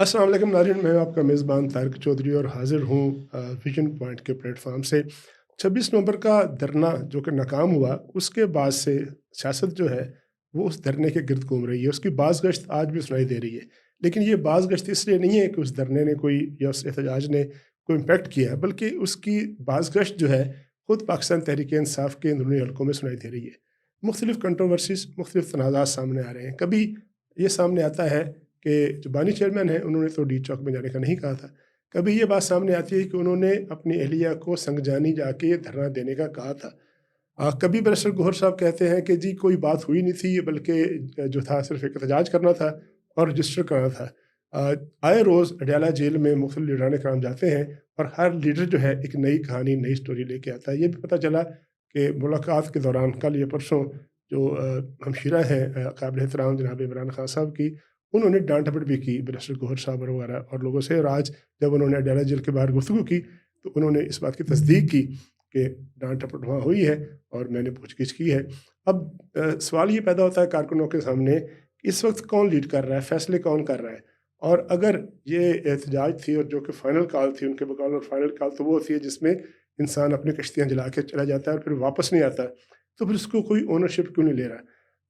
السلام علیکم ناظرین، میں آپ کا میزبان طارق چودھری اور حاضر ہوں ویژن پوائنٹ کے پلیٹ فارم سے۔ 26 نومبر کا دھرنا جو کہ ناکام ہوا، اس کے بعد سے سیاست جو ہے وہ اس دھرنے کے گرد گھوم رہی ہے، اس کی باز گشت آج بھی سنائی دے رہی ہے۔ لیکن یہ باز گشت اس لیے نہیں ہے کہ اس دھرنے نے کوئی یا اس احتجاج نے کوئی امپیکٹ کیا ہے، بلکہ اس کی باز گشت جو ہے خود پاکستان تحریک انصاف کے اندرونی حلقوں میں سنائی دے رہی ہے۔ مختلف کنٹروورسیز، مختلف تنازعات سامنے آ رہے ہیں۔ کبھی یہ سامنے آتا ہے کہ جو بانی چیئرمین ہیں انہوں نے تو ڈی چوک میں جانے کا نہیں کہا تھا۔ کبھی یہ بات سامنے آتی ہے کہ انہوں نے اپنی اہلیہ کو سنگجانی جا کے دھرنا دینے کا کہا تھا۔ کبھی بیرسٹر گوہر صاحب کہتے ہیں کہ جی کوئی بات ہوئی نہیں تھی، بلکہ جو تھا صرف ایک احتجاج کرنا تھا اور رجسٹر کرنا تھا۔ آئے روز اڈیالہ جیل میں مختلف لیڈران کرام جاتے ہیں اور ہر لیڈر جو ہے ایک نئی کہانی، نئی سٹوری لے کے آتا ہے۔ یہ بھی پتہ چلا کہ ملاقات کے دوران کل یا پرسوں جو ہمشیرہ ہیں قابل احترام جناب عمران خان صاحب کی، انہوں نے ڈانٹ ڈپٹ بھی کی بیرسٹر گوہر صاحب وغیرہ اور لوگوں سے، اور آج جب انہوں نے اڈیالہ جیل کے باہر گفتگو کی تو انہوں نے اس بات کی تصدیق کی کہ ڈانٹ ڈپٹ وہاں ہوئی ہے اور میں نے پوچھ گچھ کی ہے۔ اب سوال یہ پیدا ہوتا ہے کارکنوں کے سامنے کہ اس وقت کون لیڈ کر رہا ہے، فیصلے کون کر رہا ہے؟ اور اگر یہ احتجاج تھی اور جو کہ فائنل کال تھی ان کے بقول، اور فائنل کال تو وہ ہوتی ہے جس میں انسان اپنی کشتیاں جلا کے چلا جاتا ہے اور پھر واپس نہیں آتا، تو پھر اس کو کوئی اونرشپ کیوں نہیں لے رہا؟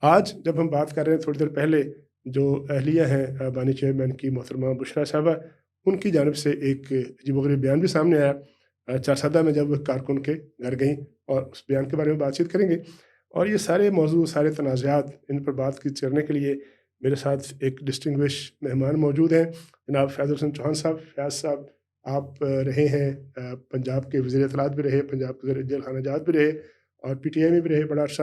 آج جب ہم بات کر رہے ہیں، تھوڑی دیر پہلے جو اہلیہ ہیں بانی چیئرمین کی محترمہ بشریٰ صاحبہ، ان کی جانب سے ایک عجیب و غریب بیان بھی سامنے آیا چارسدہ میں جب کارکن کے گھر گئیں، اور اس بیان کے بارے میں بات چیت کریں گے۔ اور یہ سارے موضوع، سارے تنازعات، ان پر بات کی کرنے کے لیے میرے ساتھ ایک ڈسٹنگوش مہمان موجود ہیں، جناب فیاض الحسن چوہان صاحب۔ فیاض صاحب، آپ رہے ہیں پنجاب کے وزیر اطلاعات بھی رہے، پنجاب کے جیل خانہ جات بھی رہے اور پی ٹی آئی میں بھی رہے بڑا عرصہ،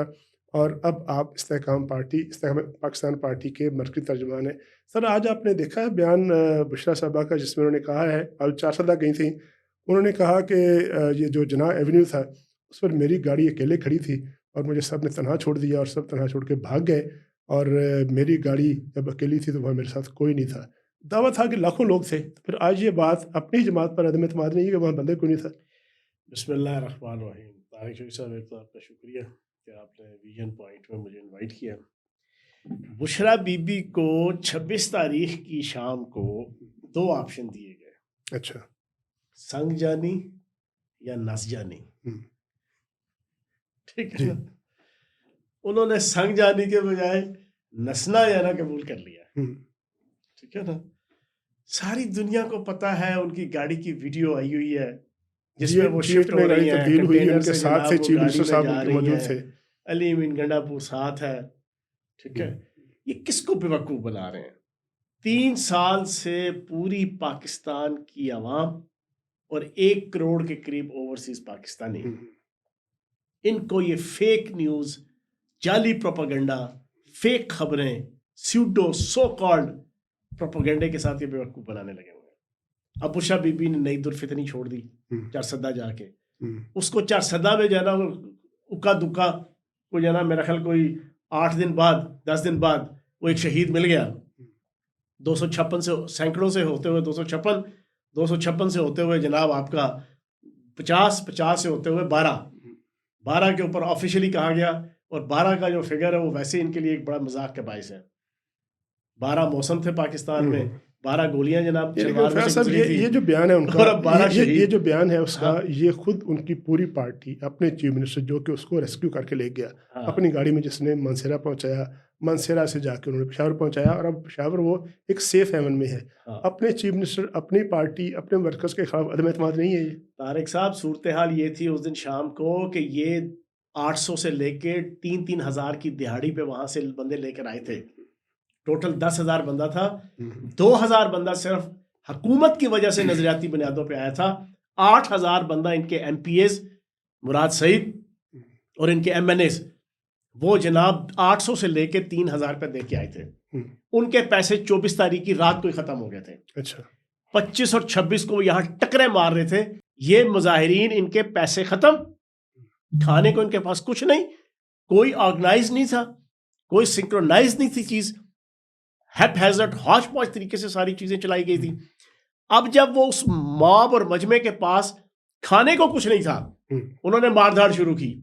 اور اب آپ استحکام پاکستان پارٹی کے مرکزی ترجمان ہیں۔ سر، آج آپ نے دیکھا ہے بیان بشریٰ صاحبہ کا، جس میں انہوں نے کہا ہے، آج چارسدہ گئی تھیں، انہوں نے کہا کہ یہ جو جناح ایونیو تھا اس پر میری گاڑی اکیلے کھڑی تھی اور مجھے سب نے تنہا چھوڑ دیا اور سب تنہا چھوڑ کے بھاگ گئے، اور میری گاڑی جب اکیلی تھی تو وہاں میرے ساتھ کوئی نہیں تھا۔ دعویٰ تھا کہ لاکھوں لوگ تھے، پھر آج یہ بات اپنی جماعت پر عدم اعتماد نہیں ہے کہ وہاں بندے کوئی نہیں تھا۔ بسم اللہ الرحمن الرحیم۔ طارق شوقی صاحب، ایک تو آپ کا شکریہ کہ آپ نے ویژن پوائنٹ میں مجھے انوائٹ کیا۔ بشریٰ بی بی کو 26 تاریخ کی شام کو 2 آپشن دیے گئے، اچھا، سنگ جانی یا نس جانی، ٹھیک ہے جی، نا؟ انہوں نے سنگ جانی کے بجائے نسنا یا نہ قبول کر لیا، ٹھیک ہے نا؟ ساری دنیا کو پتہ ہے، ان کی گاڑی کی ویڈیو آئی ہوئی ہے جس میں وہ شفٹ ہو رہی ہیں، تبدیل ہوئی، کنٹینر ان کے سے ساتھ سے جناب وہ چیف گاڑی منسٹر میں صاحب جا ان کے رہی موجود ہیں، تھے۔ علی امین گنڈا پور ساتھ ہے، ٹھیک ہے؟ یہ کس کو بیوقوف بنا رہے ہیں؟ 3 سال سے پوری پاکستان کی عوام اور 1 کروڑ کے قریب اوورسیز پاکستانی، ان کو یہ فیک نیوز، جعلی پروپیگنڈا، فیک خبریں، سیوڈو سو کالڈ پروپیگنڈے کے ساتھ یہ بیوقوف بنانے لگے ہوئے ہیں۔ اب بشریٰ بی بی نے نئی درفتنی چھوڑ دی چارسدہ جا کے، اس کو چارسدہ میں جانا اکا دکا کو جانا، میرا خیال کوئی 8 دن بعد 10 دن بعد وہ ایک شہید مل گیا، 256 سے سینکڑوں سے ہوتے ہوئے 256 سے ہوتے ہوئے جناب آپ کا 50 سے ہوتے ہوئے 12 کے اوپر آفیشلی کہا گیا، اور 12 کا جو فگر ہے وہ ویسے ان کے لیے ایک بڑا مذاق کا باعث ہے۔ 12 موسم تھے پاکستان میں، 12 گولیاں جناب شلوار میں سے گزری تھی، یہ جو بیان ہے ان کا، اور اب 12 یہ شہید۔ جو بیان ہے اس کا، یہ خود ان کی پوری پارٹی، اپنے چیف منسٹر جو کہ اس کو ریسکیو کر کے لے گیا اپنی گاڑی میں، جس نے منسیرہ پہنچایا، منسیرہ سے جا کے انہوں نے پشاور پہنچایا، اور اب پشاور وہ ایک سیف ہیون میں ہے۔ اپنے چیف منسٹر، اپنی پارٹی، اپنے ورکرز کے خلاف عدم اعتماد نہیں ہے یہ؟ طارق صاحب، صورتحال یہ تھی اس دن شام کو کہ یہ 800 سے لے کے 3 ہزار کی دہاڑی پہ وہاں سے بندے لے کر آئے تھے، ٹوٹل 10,000 بندہ تھا، 2,000 بندہ صرف حکومت کی وجہ سے نظریاتی بنیادوں پہ آیا تھا، 8,000 بندہ ان کے ایم پی ایز مراد سعید اور ان کے ایم این ایز، وہ جناب 800 سے لے کے 3,000 پہ دے کے آئے تھے۔ ان کے پیسے 24 تاریخ کی رات کو ہی ختم ہو گئے تھے۔ اچھا، 25 اور 26 کو وہ یہاں ٹکرے مار رہے تھے، یہ مظاہرین، ان کے پیسے ختم، کھانے کو ان کے پاس کچھ نہیں، کوئی آرگنائز نہیں تھا، کوئی سنکرونائز نہیں تھی چیز، ہیپ ہیزرڈ ہاش پاش طریقے سے ساری چیزیں چلائی گئی تھی۔ اب جب وہ اس موب اور مجمع کے پاس کھانے کو کچھ نہیں تھا، انہوں نے مار دھاڑ شروع کی،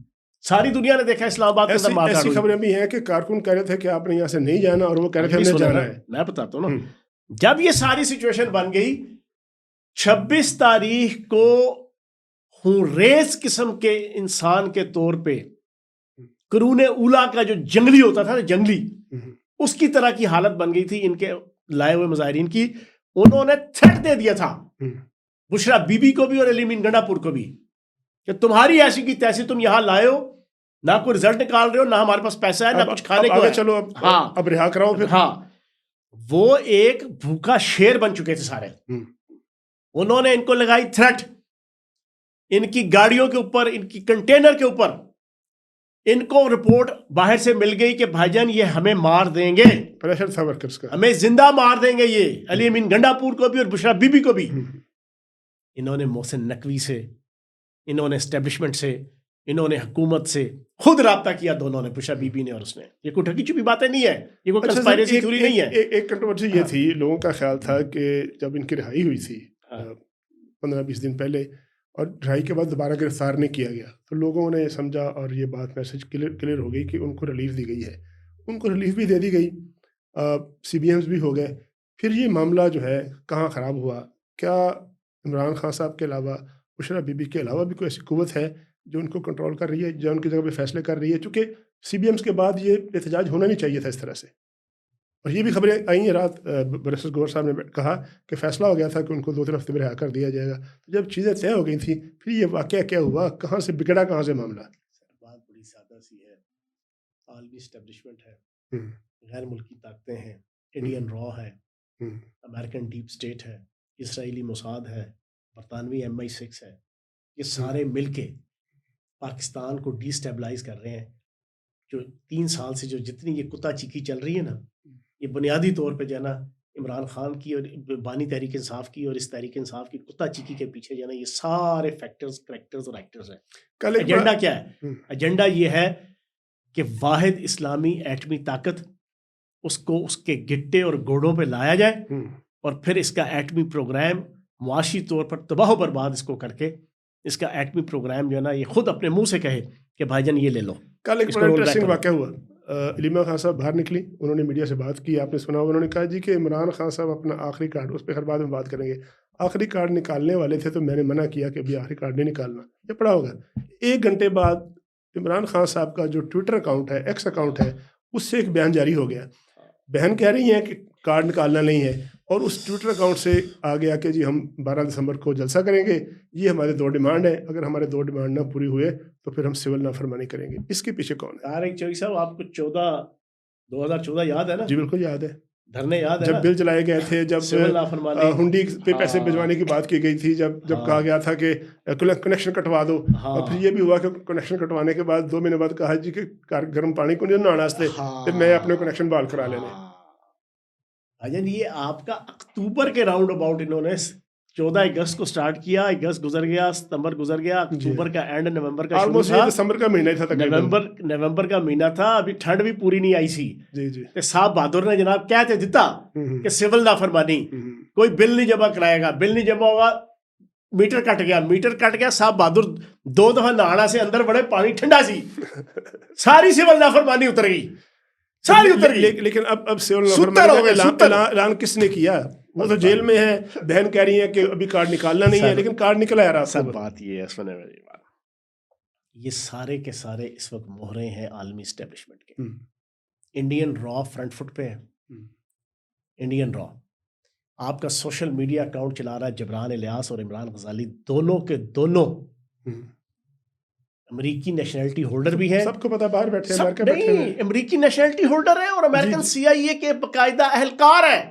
ساری دنیا نے دیکھا اسلام آباد کے اندر مار دھاڑ ایسی ہوئی۔ خبریں بھی ہیں کہ کارکن کہہ رہے تھے کہ آپ نے یہاں سے نہیں جانا، اور وہ کہہ رہے تھے ہم نے جانا ہے۔ میں بتاتا ہوں نا، جب یہ ساری سچویشن بن گئی 26 تاریخ کو ہوں ریز قسم کے انسان کے طور پہ قرون اولا کا جو جنگلی ہوتا تھا نا جنگلی اس کی طرح کی حالت بن گئی تھی ان کے لائے ہوئے مظاہرین کی. انہوں نے تھریٹ دے دیا تھا بشرا بی بی کو بھی اور علی امین گنڈا پور کو بھی کہ تمہاری ایسی کی تیسی تم یہاں لائے ہو, نہ کوئی رزلٹ نکال رہے ہو, نہ ہمارے پاس پیسہ ہے, نہ کچھ کھانے کو ہے. چلو اب رہا کراؤ پھر. ہاں وہ ایک بھوکا شیر بن چکے تھے سارے. انہوں نے ان کو لگائی تھریٹ, ان کی گاڑیوں کے اوپر, ان کی کنٹینر کے اوپر. ان کو رپورٹ باہر سے مل گئی کہ بھائی جان یہ ہمیں مار دیں گے, پریشر تھا ورکرز کا, ہمیں زندہ مار دیں گے یہ علی امین گنڈا پور کو بھی اور بشرا بی بی کو بھی. انہوں نے محسن نقوی سے, انہوں نے اسٹیبلشمنٹ سے, انہوں نے حکومت سے خود رابطہ کیا, دونوں نے, بشرا بی بی نے اور اس نے. یہ کوئی ٹھگی چھپی باتیں نہیں ہے, یہ کوئی کنسپائریسی تھیوری نہیں ہے. ایک کنٹروورسی یہ تھی, لوگوں کا خیال تھا کہ جب ان کی رہائی ہوئی تھی 15-20 دن پہلے اور رہائی کے بعد دوبارہ گرفتار نہیں کیا گیا, تو لوگوں نے سمجھا اور یہ بات میسج کلیئر ہو گئی کہ ان کو ریلیف دی گئی ہے. ان کو ریلیف بھی دے دی گئی, سی بی ایمز بھی ہو گئے. پھر یہ معاملہ جو ہے کہاں خراب ہوا؟ کیا عمران خان صاحب کے علاوہ, بشرا بی بی کے علاوہ بھی کوئی ایسی قوت ہے جو ان کو کنٹرول کر رہی ہے, جو ان کی جگہ پہ فیصلے کر رہی ہے؟ چونکہ سی بی ایمز کے بعد یہ احتجاج ہونا نہیں چاہیے تھا اس طرح سے. اور یہ بھی خبریں آئی ہیں رات, برسر گور صاحب نے کہا کہ فیصلہ ہو گیا تھا کہ ان کو 2-3 ہفتے میں رہا کر دیا جائے گا. جب چیزیں طے ہو گئی تھیں پھر یہ واقعہ کیا ہوا, کہاں سے بگڑا, کہاں سے معاملہ؟ بات بڑی سادہ سی ہے. عالمی اسٹیبلشمنٹ ہے, غیر ملکی طاقتیں ہیں, انڈین را ہے, امریکن ڈیپ اسٹیٹ ہے, اسرائیلی موساد ہے, برطانوی MI6 ہے. یہ سارے مل کے پاکستان کو ڈی اسٹیبلائز کر رہے ہیں. جو 3 سال سے جو جتنی یہ کتا چیکی چل رہی ہے نا, یہ بنیادی طور پہ جو ہے نا عمران خان کی اور بانی تحریک انصاف کی اور اس تحریک انصاف کی کتا چیکی کے پیچھے جو ہے نا یہ سارے فیکٹرز, کریکٹرز اور ایکٹرز ہیں. ایجنڈا کیا ہے؟ ایجنڈا یہ ہے کہ واحد اسلامی ایٹمی طاقت, اس کو اس کے گٹے اور گوڑوں پہ لایا جائے اور پھر اس کا ایٹمی پروگرام معاشی طور پر تباہ و برباد اس کو کر کے, اس کا ایٹمی پروگرام جو ہے نا یہ خود اپنے منہ سے کہے کہ بھائی جان یہ لے لو. کل ایک بڑا انٹرسٹنگ واقعہ ہوا, علیمہ خان صاحب باہر نکلی, انہوں نے میڈیا سے بات کی, آپ نے سنا, انہوں نے کہا جی کہ عمران خان صاحب اپنا آخری کارڈ, اس پہ ہر بعد میں بات کریں گے, آخری کارڈ نکالنے والے تھے تو میں نے منع کیا کہ ابھی آخری کارڈ نہیں نکالنا, یہ پڑا ہوگا. 1 گھنٹے بعد عمران خان صاحب کا جو ٹویٹر اکاؤنٹ ہے, ایکس اکاؤنٹ ہے, اس سے ایک بیان جاری ہو گیا. بہن کہہ رہی ہیں کہ کارڈ نکالنا نہیں ہے, اور اس ٹویٹر اکاؤنٹ سے آ گیا کہ جی ہم 12 دسمبر کو جلسہ کریں گے, یہ ہمارے 2 ڈیمانڈ ہیں, اگر ہمارے 2 ڈیمانڈ نہ پوری ہوئے تو پھر ہم سول نافرمانی کریں گے. اس کے پیچھے کون ہے؟ طارق چوہدری صاحب, آپ کو 2014 یاد ہے نا؟ جی بالکل یاد ہے, دھرنے یاد ہے جب بل چلائے گئے تھے, جب ہنڈی پہ پیسے بھجوانے کی بات کی گئی تھی, جب کہا گیا تھا کہ کنیکشن کٹوا دو, اور پھر یہ بھی ہوا کہ کنیکشن کٹوانے کے بعد 2 مہینے بعد کہا جی کہ گرم پانی کو نہیں نہانا واسطے, پھر میں اپنے کنیکشن بحال کرا لینے. اجن یہ آپ کا اکتوبر کے راؤنڈ اباؤٹ انہوں نے 14 اگست کو سٹارٹ کیا, اگست گزر گیا, ستمبر گزر گیا, اکتوبر کا اینڈ, نومبر کا شروع تھا, دسمبر کا مہینہ تھا, نومبر کا مہینہ تھا, ابھی ٹھنڈ بھی پوری نہیں آئی سی. جی صاحب بہادر نے جناب کہتے دیتا کہ سول نافرمانی, کوئی بل نہیں جمع کرائے گا, بل نہیں جمع ہوگا, میٹر کٹ گیا, صاحب بہادر 2 دفعہ نہانا سے اندر بڑے, پانی ٹھنڈا سی, ساری سول نافرمانی اتر گئی, ساری اتر گئی. لیکن اب سول نافرمانی کا اعلان کس نے کیا؟ وہ تو جیل میں ہے, بہن کہہ رہی ہے کہ ابھی کارڈ نکالنا نہیں ہے, لیکن کارڈ نکلا ہے. سب بات یہ ہے, سنے میری بات, یہ سارے کے سارے اس وقت مہرے ہیں عالمی اسٹیبلشمنٹ کے. انڈین را فرنٹ فٹ پہ ہے, انڈین را. آپ کا سوشل میڈیا اکاؤنٹ چلا رہا ہے جبران الیاس اور عمران غزالی, دونوں کے دونوں امریکی نیشنلٹی ہولڈر بھی ہیں. سب کو پتا, باہر بیٹھے ہیں, امریکی نیشنلٹی ہولڈر ہیں اور امریکن CIA کے باقاعدہ اہلکار ہیں,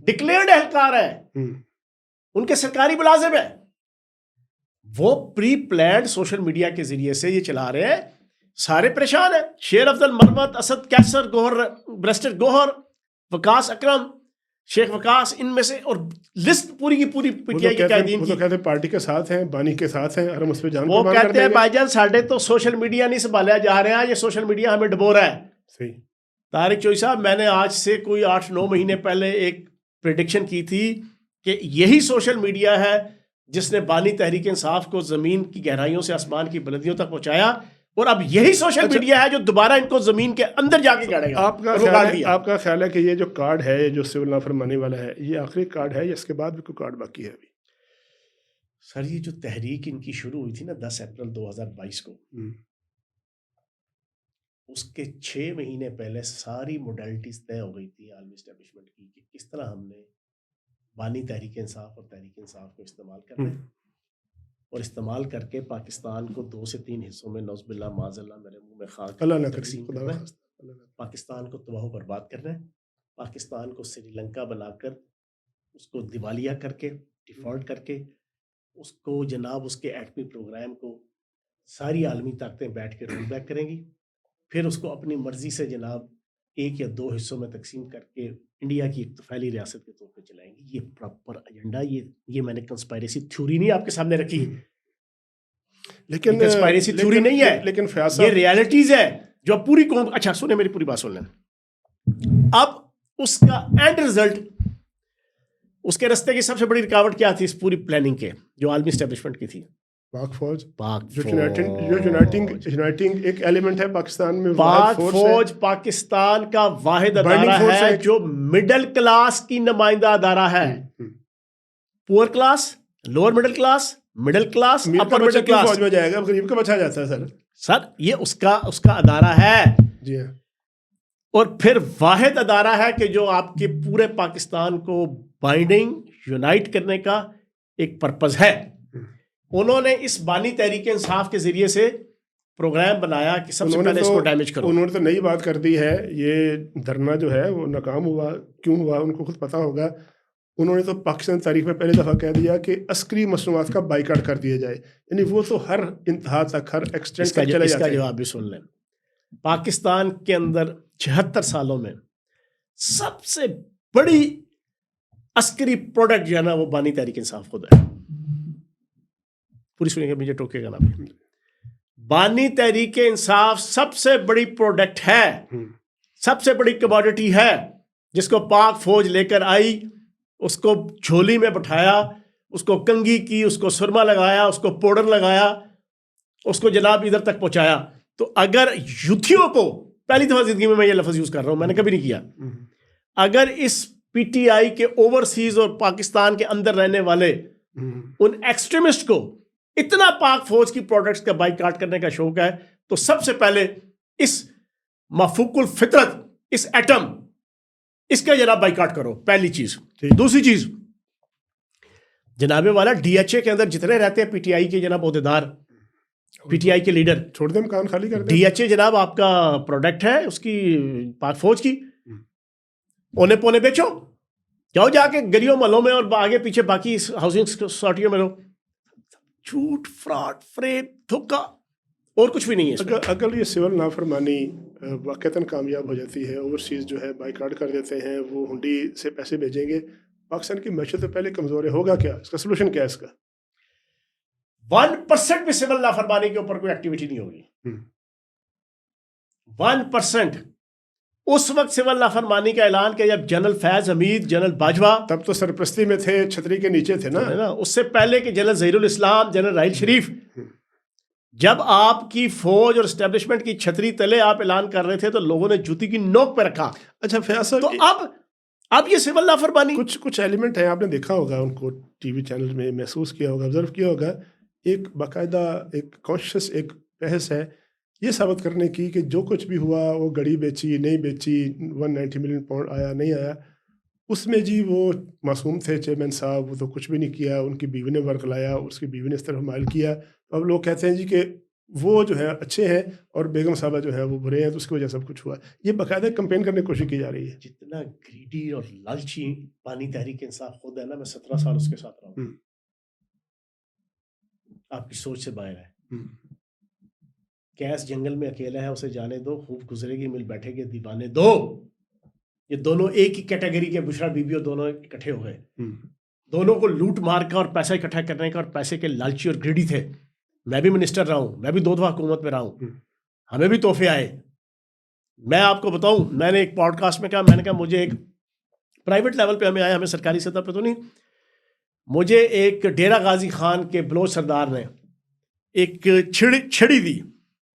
ڈکلیئرڈ اہلکار ہیں, ان کے سرکاری ملازم ہیں. وہ پری پلانڈ سوشل میڈیا کے ذریعے سے یہ چلا رہے ہیں, سارے پریشان ہیں. شیر افضل مرمت, اسد کیسر, گوہر برسٹر گوہر, وقاص اکرم, شیخ وقاص, ان میں سے, اور لسٹ پوری کی پوری PTI کے قائدین کی. وہ کہتے ہیں پارٹی کے ساتھ ہیں, بانی کے ساتھ ہیں, ہم اس پہ جان وہ کہتے ہیں بھائی جان ساڈے تو سوشل میڈیا نہیں سنبھالیا جا رہا ہے, یہ سوشل میڈیا ہمیں ڈبو رہا ہے. صحیح. طارق چوہدری صاحب, میں نے آج سے کوئی 8-9 مہینے پہلے ایک پریڈکشن کی تھی کہ یہی سوشل میڈیا ہے جس نے بانی تحریک انصاف کو زمین کی گہرائیوں سے آسمان کی بلندیوں تک پہنچایا, اور اب یہی سوشل میڈیا ہے جو دوبارہ ان کو زمین کے اندر جا کے گاڑے گا. آپ کا خیال ہے کہ یہ جو کارڈ ہے جو سول نافرمانی والا ہے یہ آخری کارڈ ہے یا اس کے بعد بھی کوئی کارڈ باقی ہے ابھی؟ سر یہ جو تحریک ان کی شروع ہوئی تھی نا 10 اپریل 2022 کو، اس کے 6 مہینے پہلے ساری موڈیلٹیز طے ہو گئی تھی عالمی اسٹیبلشمنٹ کی کہ کس طرح ہم نے بانی تحریک انصاف اور تحریک انصاف کو استعمال کرنا ہے، اور استعمال کر کے پاکستان کو 2 سے 3 حصوں میں نوز باللہ معاذ اللہ میرے منہ میں خاک تقسیم کرنا ہے، پاکستان کو تباہ و برباد کرنا ہے، پاکستان کو سری لنکا بنا کر اس کو دیوالیہ کر کے ڈیفالٹ کر کے اس کو جناب اس کے ایٹمی پروگرام کو ساری عالمی طاقتیں بیٹھ کے رول بیک کریں گی، پھر اس کو اپنی مرضی سے جناب 1 یا 2 حصوں میں تقسیم کر کے انڈیا کی ایک طفیلی ریاست کے طور پہ چلائیں گی. یہ پراپر ایجنڈا، یہ میں نے کنسپائریسی تھیوری نہیں آپ کے سامنے رکھی، لیکن کنسپائریسی تھیوری نہیں ہے، لیکن یہ ریالٹیز ہے جو اب پوری قوم. اچھا سنیں میری پوری بات سن لیں. اب اس کا اینڈ رزلٹ، اس کے رستے کی سب سے بڑی رکاوٹ کیا تھی اس پوری پلاننگ کے جو عالمی اسٹیبلشمنٹ کی تھی؟ پاک فوج جو یونائٹنگ ایک ایلیمنٹ ہے پاکستان میں. پاک فوج پاکستان کا واحد ادارہ ہے جو مڈل کلاس کی نمائندہ ادارہ ہے. پور class, lower middle class, middle class, upper middle class فوج میں جائے گا، غریب کا بچا جاتا ہے سر یہ اس کا ادارہ ہے. جی ہاں. اور پھر واحد ادارہ ہے کہ جو آپ کے پورے پاکستان کو بائنڈنگ یونائٹ کرنے کا ایک پرپز ہے. انہوں نے اس بانی تحریک انصاف کے ذریعے سے پروگرام بنایا کہ سب سے پہلے اس کو ڈیمیج کرو. انہوں نے تو نئی بات کر دی ہے، یہ دھرنا جو ہے وہ ناکام ہوا، کیوں ہوا ان کو خود پتا ہوگا. انہوں نے تو پاکستان تاریخ میں پہلی دفعہ کہہ دیا کہ عسکری مصنوعات کا بائیکاٹ کر دیا جائے، یعنی وہ تو ہر انتہا تک، ہر ایکسٹینٹ تک چلے جاتے ہیں. اس کا جواب بھی سن لیں. پاکستان کے اندر 76 سالوں میں سب سے بڑی عسکری پروڈکٹ جو ہے نا وہ بانی تحریک انصاف خود ہے. پوری سنیے گا، مجھے ٹوکے گا نا. بانی تحریک انصاف سب سے بڑی پروڈکٹ ہے، سب سے بڑی کموڈٹی ہے، جس کو پاک فوج لے کر آئی، اس کو جھولی میں بٹھایا، اس کو کنگھی کی، اس کو سرما لگایا، اس کو پاؤڈر لگایا، اس کو جناب ادھر تک پہنچایا. تو اگر یوتھیوں کو، پہلی دفعہ زندگی میں یہ لفظ یوز کر رہا ہوں، میں نے کبھی نہیں کیا، اگر اس پی ٹی آئی کے اوورسیز اور پاکستان کے اندر رہنے والے ان ایکسٹریمسٹ کو اتنا پاک فوج کی پروڈکٹس کا بائیکاٹ کرنے کا شوق ہے، تو سب سے پہلے اس مفوق الفطرت، اس ایٹم، اس کا جناب بائیکاٹ کرو، پہلی چیز. دوسری چیز، جناب والا ڈی ایچ اے کے اندر جتنے رہتے ہیں پی ٹی آئی کے جناب عہدیدار، پی ٹی آئی کے لیڈر، چھوڑ دیں مکان خالی کر دیں. ڈی ایچ اے جناب آپ کا پروڈکٹ ہے اس کی پاک فوج کی، اونے پونے بیچو، جاؤ جا کے گلیوں محلوں میں اور آگے پیچھے باقی ہاؤسنگ سوسائٹیوں میں رہو. جھوٹ، فراڈ، فریب، دھوکہ، اور کچھ بھی نہیں ہے. اگر یہ سول نافرمانی واقعتاً کامیاب ہو جاتی ہے، اوورسیز جو ہے بائیکاٹ کر دیتے ہیں، وہ ہنڈی سے پیسے بھیجیں گے، پاکستان کی معیشت تو پہلے کمزور ہے، ہوگا کیا؟ اس کا سلوشن کیا ہے؟ اس کا 1% بھی سول نافرمانی کے اوپر کوئی ایکٹیویٹی نہیں ہوگی. 1%. اس وقت سول نافرمانی کا اعلان کیا جب جنرل فیض حمید، جنرل باجوہ، تب تو سرپرستی میں تھے، چھتری کے نیچے تھے نا. اس سے پہلے کہ جنرل ظہیر الاسلام، جنرل راحیل شریف، جب آپ کی فوج اور اسٹیبلشمنٹ کی چھتری تلے آپ اعلان کر رہے تھے تو لوگوں نے جوتی کی نوک پہ رکھا. اچھا فیاض صاحب، تو اب یہ سول نافرمانی، کچھ ایلیمنٹ ہیں، آپ نے دیکھا ہوگا ان کو ٹی وی چینل میں، محسوس کیا ہوگا، آبزرو کیا ہوگا. ایک باقاعدہ ایک کانشیس ایک بحث ہے یہ ثابت کرنے کی کہ جو کچھ بھی ہوا، وہ گڑی بیچی نہیں بیچی، 190 ملین پاؤنڈ آیا نہیں آیا، اس میں جی وہ معصوم تھے چیئرمین صاحب، وہ تو کچھ بھی نہیں کیا، ان کی بیوی نے ورک لایا، اس کی بیوی نے اس طرف مائل کیا. اب لوگ کہتے ہیں جی کہ وہ جو ہے اچھے ہیں اور بیگم صاحبہ جو ہے وہ برے ہیں، تو اس کی وجہ سب کچھ ہوا. یہ باقاعدہ کمپین کرنے کی کوشش کی جا رہی ہے. جتنا گریڈی اور لالچی بانی تحریک انصاف خود ہے نا، میں 17 سال اس کے ساتھ رہا ہوں، آپ کی سوچ سے باہر ہے. کیس جنگل میں اکیلا ہے، اسے جانے دو، خوب گزرے گی، مل بیٹھے گے دیوانے دو. یہ دونوں ایک ہی کیٹیگری کے بشرا بی بی اور دونوں اکٹھے ہو گئے. دونوں کو لوٹ مار کا اور پیسہ اکٹھا کرنے کا اور پیسے کے لالچی اور گریڈی تھے. میں بھی منسٹر رہا ہوں، میں بھی 2 دفعہ حکومت میں رہا ہوں، ہمیں بھی تحفے آئے. میں آپ کو بتاؤں، میں نے ایک پوڈ کاسٹ میں کہا، میں نے کہا مجھے ایک پرائیویٹ لیول پہ ہمیں آیا، ہمیں سرکاری سطح پہ تو نہیں، مجھے ایک ڈیرہ غازی خان کے بلوچ سردار نے ایک چھڑی دی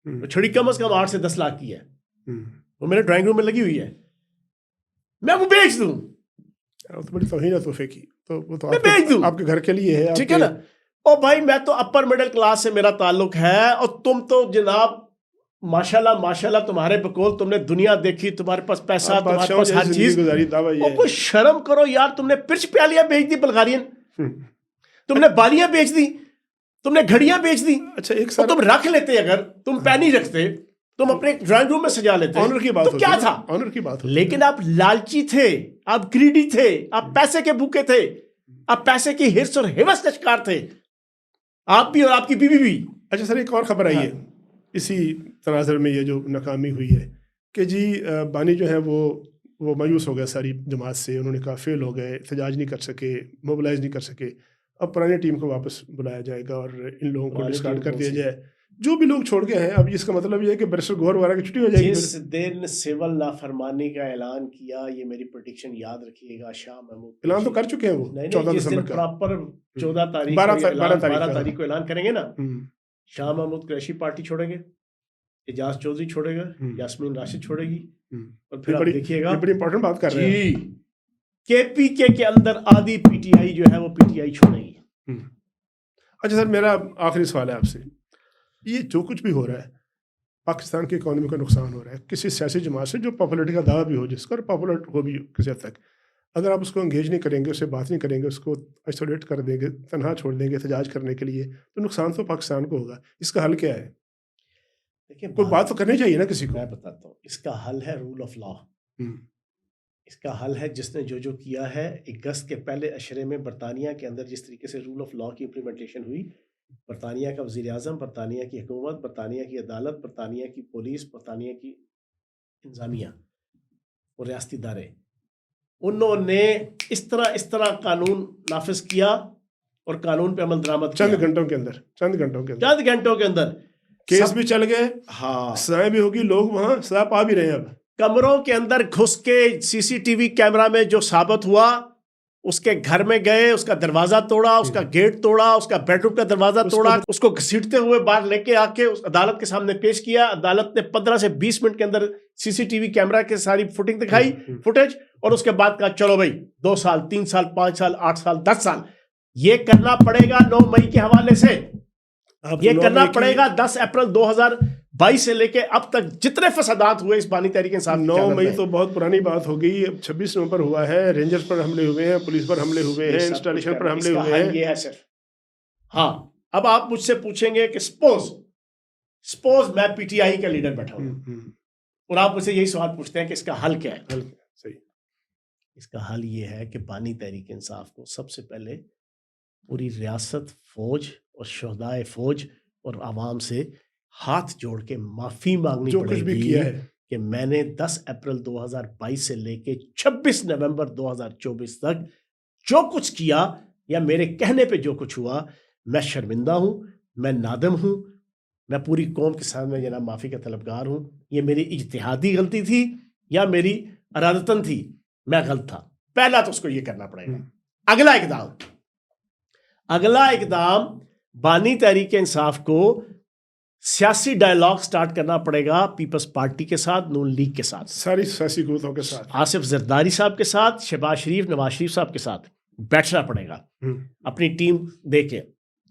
وہ چھڑی کم از کم 8 سے 10 لاکھ کی ہے, ہوں. وہ میرے ڈرائنگ روم میں لگی ہوئی ہے, میں وہ بیچ دوں, وہ تو بڑی توہین ہے تحفے کی, تو وہ تو میں بیچ دوں, آپ کے گھر کے لیے ہے, ٹھیک ہے نا. اور بھائی میں تو اپر مڈل کلاس سے میرا تعلق ہے, اور تم تو جناب ماشاءاللہ ماشاءاللہ تمہارے بقول تم نے دنیا دیکھی, تمہارے پاس پیسہ, تمہارے پاس ہر چیز, اور کوئی شرم کرو یار. تم نے پرچ پیالیاں بیچ دی بلغارین, تم نے بالیاں بیچ دی, تم نے گھڑیاں بیچ دی. اچھا ایک اور تم رکھ لیتے, اگر تم پینی رکھتے, تم اپنے ڈرائنگ روم میں سجا لیتے, آنر کی بات تو کیا تھا, آنر کی بات. لیکن آپ لالچی تھے, آپ گریڈی تھے, آپ پیسے کے بھوکے تھے, آپ پیسے کی ہرس اور ہوس کا شکار تھے, آپ بھی اور آپ کی بیوی بھی. اچھا سر ایک اور خبر آئی ہے اسی تناظر میں, یہ جو ناکامی ہوئی ہے کہ جی بانی جو ہے وہ مایوس ہو گیا ساری جماعت سے, انہوں نے کہا فیل ہو گئے, احتجاج نہیں کر سکے, موبلائز نہیں کر سکے, اب پرانی ٹیم کو واپس بلایا جائے گا اور ان لوگوں کو ڈسکارڈ کر دیا جائے, جو بھی لوگ چھوڑ گئے ہیں. اب اس کا مطلب یہ ہے کہ بیرسٹر گوہر وغیرہ کی چھٹی ہو جائے گی. جس دن سول نافرمانی کا اعلان کیا, یہ میری پریڈکشن یاد رکھیے گا, شاہ محمود اعلان تو کر چکے ہیں وہ 14 دسمبر کا, پراپر 14 تاریخ 12 تاریخ کو اعلان کریں گے نا. شاہ محمود قریشی پارٹی چھوڑیں گے, اعجاز چودھری چھوڑے گا, یاسمین راشد چھوڑے گی, اور پھر آپ دیکھیے گا, بڑی امپورٹنٹ بات کر رہے ہیں, کے پی کے اندر آدھی پی ٹی آئی جو ہے وہ پی ٹی آئی چھوڑے گی. اچھا سر میرا آخری سوال ہے آپ سے, یہ جو کچھ بھی ہو رہا ہے پاکستان کی اکانومی کا نقصان ہو رہا ہے کسی سیاسی جماعت سے جو پاپولرٹی کا دعویٰ بھی ہو, جس کا پاپولر ہو بھی کسی حد تک, اگر آپ اس کو انگیج نہیں کریں گے, اس سے بات نہیں کریں گے, اس کو آئسولیٹ کر دیں گے, تنہا چھوڑ دیں گے احتجاج کرنے کے لیے, تو نقصان تو پاکستان کو ہوگا. اس کا حل کیا ہے؟ کوئی بات تو کرنی چاہیے نا کسی کو. میں بتاتا ہوں, اس کا حل ہے رول آف لا. اس کا حل ہے جس نے جو کیا ہے. اگست کے پہلے اشرے میں برطانیہ کے اندر جس طریقے سے رول آف لا کی امپلیمنٹیشن ہوئی, برطانیہ کا وزیر اعظم, برطانیہ کی حکومت, برطانیہ کی عدالت, برطانیہ کی پولیس, برطانیہ کی انتظامیہ اور ریاستی ادارے, انہوں نے اس طرح قانون نافذ کیا اور قانون پہ عمل درآمد کیا. چند گھنٹوں کے اندر کیس بھی چل گئے, ہاں سزائیں بھی ہوگی, لوگ وہاں سزا پا بھی رہے ہیں. اب کمروں کے اندر گھس کے سی سی ٹی وی کیمرہ میں جو ثابت ہوا, اس کے گھر میں گئے, اس کا دروازہ توڑا, اس کا گیٹ توڑا, اس کا بیڈ روم کا دروازہ توڑا, اس کو گھسیٹتے ہوئے باہر لے کے آ کے اس عدالت کے سامنے پیش کیا. عدالت نے 15 سے 20 منٹ کے اندر سی سی ٹی وی کیمرہ کے ساری فوٹنگ دکھائی, فوٹیج, اور اس کے بعد کہا چلو بھائی 2 سال 3 سال 5 سال 8 سال 10 سال یہ کرنا پڑے گا. 9 مئی کے حوالے سے یہ کرنا پڑے گا. 10 اپریل 2022 سے لے کے اب تک جتنے فسادات ہوئے اس بانی تحریک انصاف, 9 مئی تو بہت پرانی بات ہو گئی. اب 26 نومبر ہوا ہے, رینجرز پر حملے ہوئے ہیں, پولیس پر حملے ہوئے ہیں, انسٹالیشن پر حملے ہوئے ہیں. یہ ہے صرف. ہاں اب آپ مجھ سے پوچھیں گے کہ سپوز میں پی ٹی آئی کا لیڈر بیٹھا ہوں اور آپ مجھ سے یہی سوال پوچھتے ہیں کہ اس کا حل کیا ہے. صحیح. اس کا حل یہ ہے کہ بانی تحریک انصاف کو سب سے پہلے پوری ریاست, فوج اور شہدائے فوج اور عوام سے ہاتھ جوڑ کے معافی مانگنی پڑے گی کہ میں نے 10 اپریل 2022 سے لے کے 26 نومبر 2024 تک جو کچھ کیا یا میرے کہنے پہ جو کچھ ہوا, میں شرمندہ ہوں, میں نادم ہوں, میں پوری قوم کے سامنے جناب معافی کا طلبگار ہوں. یہ میری اجتہادی غلطی تھی یا میری ارادتاً تھی, میں غلط تھا. پہلا تو اس کو یہ کرنا پڑے گا. اگلا اقدام بانی تحریک انصاف کو سیاسی ڈائلاگ سٹارٹ کرنا پڑے گا پیپلز پارٹی کے ساتھ, نون لیگ کے ساتھ, ساری سیاسی قوتوں کے ساتھ, آصف زرداری صاحب کے ساتھ, شہباز شریف, نواز شریف صاحب کے ساتھ بیٹھنا پڑے گا اپنی ٹیم دے کے.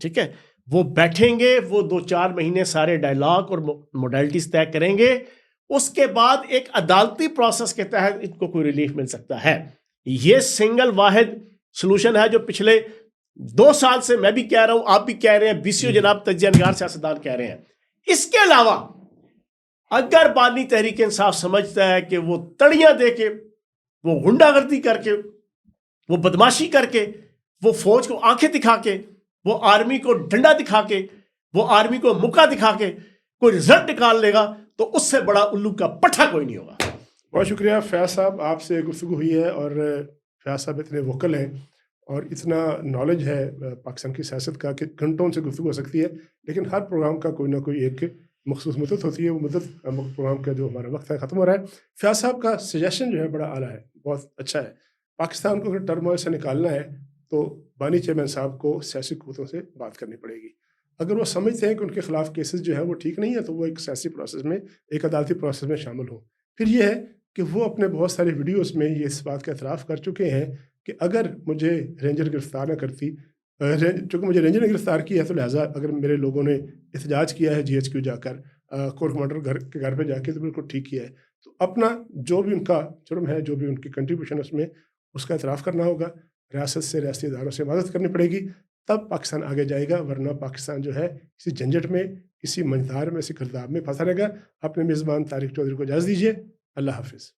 ٹھیک ہے, وہ بیٹھیں گے, وہ 2-4 مہینے سارے ڈائلاگ اور موڈیلٹیز طے کریں گے. اس کے بعد ایک عدالتی پروسیس کے تحت ان کو کوئی ریلیف مل سکتا ہے. یہ سنگل واحد سلوشن ہے جو پچھلے 2 سال سے میں بھی کہہ رہا ہوں, آپ بھی کہہ رہے ہیں, بی سی او جناب تجزیہ نگار سیاستدان کہہ رہے ہیں. اس کے علاوہ اگر بانی تحریک انصاف سمجھتا ہے کہ وہ تڑیاں دے کے, وہ غنڈہ گردی کر کے, وہ بدماشی کر کے, وہ فوج کو آنکھیں دکھا کے, وہ آرمی کو ڈنڈا دکھا کے, وہ آرمی کو مکہ دکھا کے کوئی رزلٹ نکال لے گا, تو اس سے بڑا الو کا پٹھا کوئی نہیں ہوگا. بہت شکریہ فیاض صاحب, آپ سے گفتگو ہوئی ہے, اور فیاض صاحب اتنے وکل ہیں اور اتنا نالج ہے پاکستان کی سیاست کا کہ گھنٹوں سے گفتگو ہو سکتی ہے, لیکن ہر پروگرام کا کوئی نہ کوئی ایک مخصوص مدت ہوتی ہے. وہ مدت پروگرام کا جو ہمارا وقت ہے ختم ہو رہا ہے. فیاض صاحب کا سجیشن جو ہے بڑا اعلیٰ ہے, بہت اچھا ہے. پاکستان کو اگر ٹرموئل سے نکالنا ہے تو بانی چیئرمین صاحب کو سیاسی قوتوں سے بات کرنی پڑے گی. اگر وہ سمجھتے ہیں کہ ان کے خلاف کیسز جو ہے وہ ٹھیک نہیں ہے تو وہ ایک سیاسی پروسیس میں، ایک عدالتی پروسیس میں شامل ہوں۔ پھر یہ ہے کہ وہ اپنے بہت سارے ویڈیوز میں یہ اس بات کا اعتراف کر چکے ہیں کہ اگر مجھے رینجر گرفتار نہ کرتی، چونکہ مجھے رینجر نے گرفتار کیا ہے تو لہٰذا اگر میرے لوگوں نے احتجاج کیا ہے GHQ جا کر، کور کمانڈر گھر پہ جا کے، تو بالکل ٹھیک کیا ہے۔ تو اپنا جو بھی ان کا جرم ہے، جو بھی ان کی کنٹریبیوشن ہے، اس میں اس کا اعتراف کرنا ہوگا، ریاست سے، ریاستی اداروں سے مدد کرنی پڑے گی، تب پاکستان آگے جائے گا، ورنہ پاکستان جو ہے کسی جھنجٹ میں، کسی منجدار میں، کسی گرداب میں پھنسا رہے گا۔ اپنے میزبان طارق چودھری کو اجازت دیجیے۔ اللہ حافظ۔